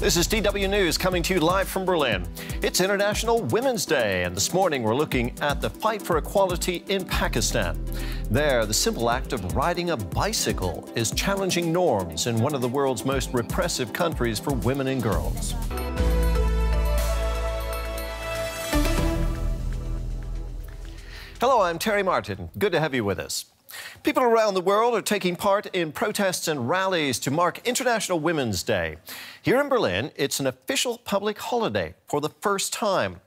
This is DW News coming to you live from Berlin. It's International Women's Day, and this morning we're looking at the fight for equality in Pakistan. There, the simple act of riding a bicycle is challenging norms in one of the world's most repressive countries for women and girls. Hello, I'm Terry Martin. Good to have you with us. People around the world are taking part in protests and rallies to mark International Women's Day. Here in Berlin, it's an official public holiday for the first time.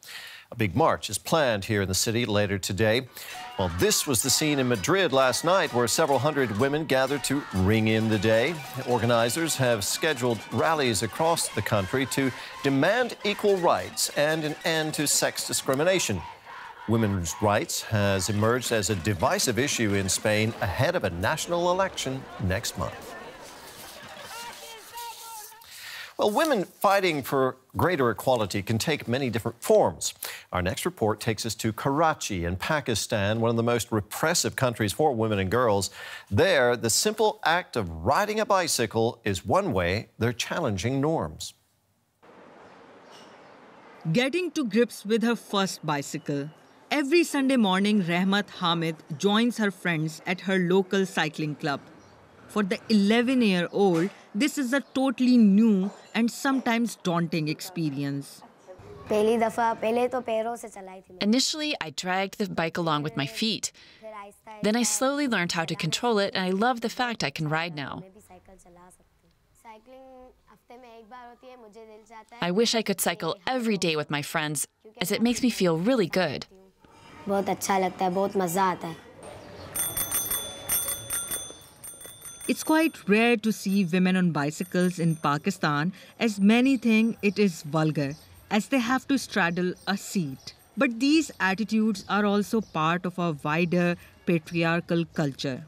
A big march is planned here in the city later today. Well, this was the scene in Madrid last night, where several hundred women gathered to ring in the day. Organizers have scheduled rallies across the country to demand equal rights and an end to sex discrimination. Women's rights has emerged as a divisive issue in Spain ahead of a national election next month. Well, women fighting for greater equality can take many different forms. Our next report takes us to Karachi in Pakistan, one of the most repressive countries for women and girls. There, the simple act of riding a bicycle is one way they're challenging norms. Getting to grips with her first bicycle. Every Sunday morning, Rahmat Hamid joins her friends at her local cycling club. For the 11-year-old, this is a totally new and sometimes daunting experience. Initially, I dragged the bike along with my feet. Then I slowly learned how to control it, and I love the fact I can ride now. I wish I could cycle every day with my friends, as it makes me feel really good. It's quite rare to see women on bicycles in Pakistan, as many think it is vulgar, as they have to straddle a seat. But these attitudes are also part of a wider patriarchal culture.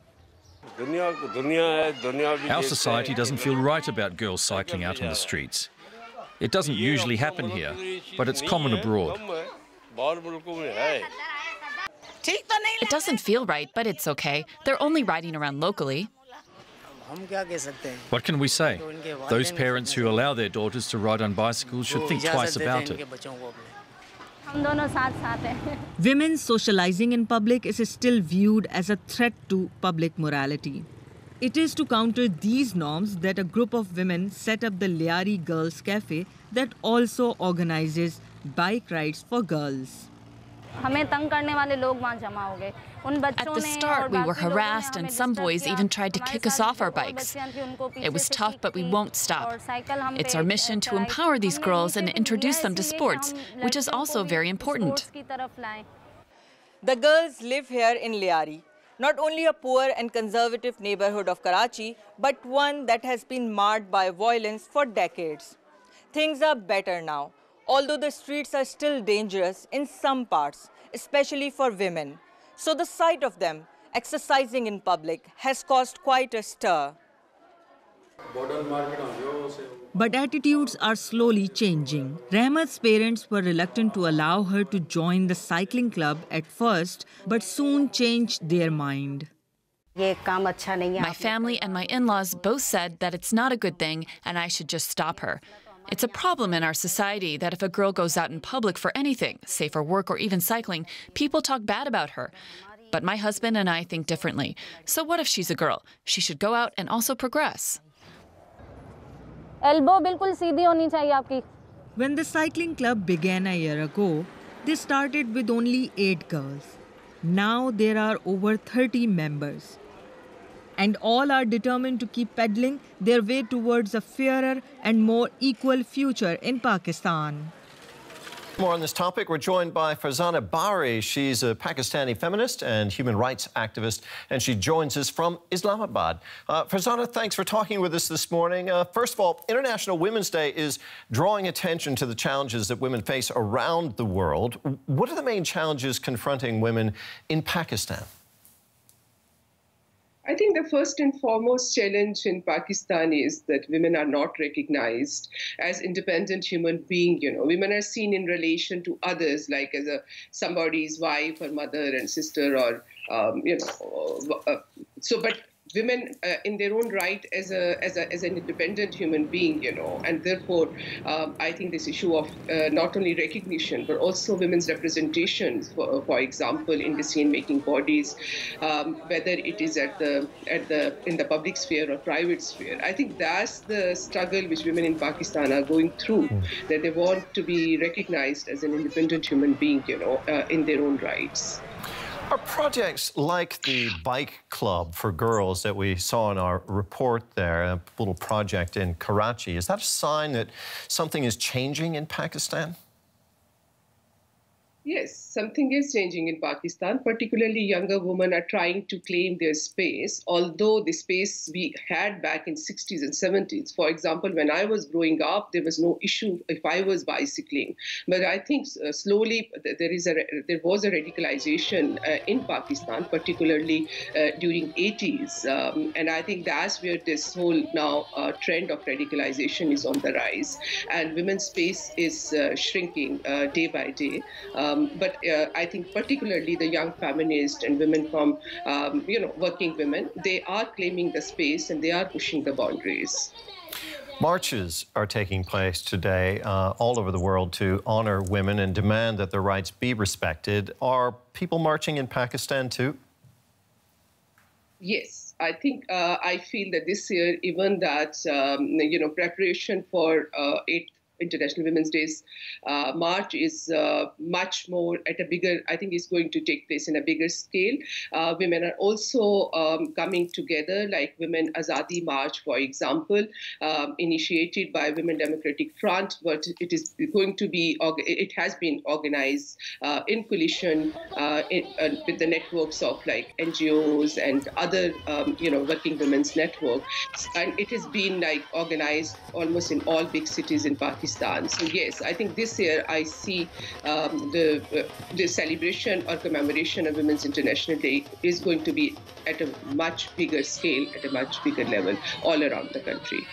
Our society doesn't feel right about girls cycling out on the streets. It doesn't usually happen here, but it's common abroad. It doesn't feel right, but it's okay. They're only riding around locally. What can we say? Those parents who allow their daughters to ride on bicycles should think twice about it. Women socializing in public is still viewed as a threat to public morality. It is to counter these norms that a group of women set up the Lyari Girls Cafe that also organizes bike rides for girls. At the start, we were harassed, and some boys even tried to kick us off our bikes. It was tough, but we won't stop. It's our mission to empower these girls and introduce them to sports, which is also very important. The girls live here in Lyari, not only a poor and conservative neighborhood of Karachi, but one that has been marred by violence for decades. Things are better now, although the streets are still dangerous in some parts, especially for women. So the sight of them exercising in public has caused quite a stir. But attitudes are slowly changing. Rahmat's parents were reluctant to allow her to join the cycling club at first, but soon changed their mind. My family and my in-laws both said that it's not a good thing and I should just stop her. It's a problem in our society that if a girl goes out in public for anything, say for work or even cycling, people talk bad about her. But my husband and I think differently. So what if she's a girl? She should go out and also progress. When the cycling club began a year ago, they started with only 8 girls. Now there are over 30 members. And all are determined to keep pedaling their way towards a fairer and more equal future in Pakistan. More on this topic. We're joined by Farzana Bari. She's a Pakistani feminist and human rights activist, and she joins us from Islamabad. Farzana, thanks for talking with us this morning. First of all, International Women's Day is drawing attention to the challenges that women face around the world. What are the main challenges confronting women in Pakistan? I think the first and foremost challenge in Pakistan is that women are not recognized as independent human beings. Women are seen in relation to others, like as somebody's wife or mother and sister, or but women in their own right as an independent human being, and therefore I think this issue of not only recognition but also women's representation, for example, in decision-making bodies, whether it is in the public sphere or private sphere. I think that's the struggle which women in Pakistan are going through, that they want to be recognized as an independent human being, in their own rights. Are projects like the Bike Club for girls that we saw in our report there, a little project in Karachi, is that a sign that something is changing in Pakistan? Yes, something is changing in Pakistan. Particularly younger women are trying to claim their space, although the space we had back in 60s and 70s. For example, when I was growing up, there was no issue if I was bicycling. But I think slowly there was a radicalization in Pakistan, particularly during 80s. And I think that's where this whole now trend of radicalization is on the rise. And women's space is shrinking day by day. But I think particularly the young feminists and women from, working women, they are claiming the space and they are pushing the boundaries. Marches are taking place today all over the world to honor women and demand that their rights be respected. Are people marching in Pakistan too? Yes, I think I feel that this year, even that, preparation for 8th International Women's Days march is much more at a bigger, I think it's going to take place in a bigger scale. Women are also coming together, like Women Azadi March, for example, initiated by Women Democratic Front, but it is going to be, it has been organized in coalition with the networks of like NGOs and other, working women's network. And it has been like organized almost in all big cities in Pakistan. So yes, I think this year I see the celebration or commemoration of Women's International Day is going to be at a much bigger scale, at a much bigger level, all around the country.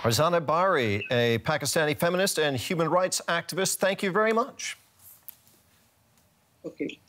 Farzana Bari, a Pakistani feminist and human rights activist, thank you very much. Okay.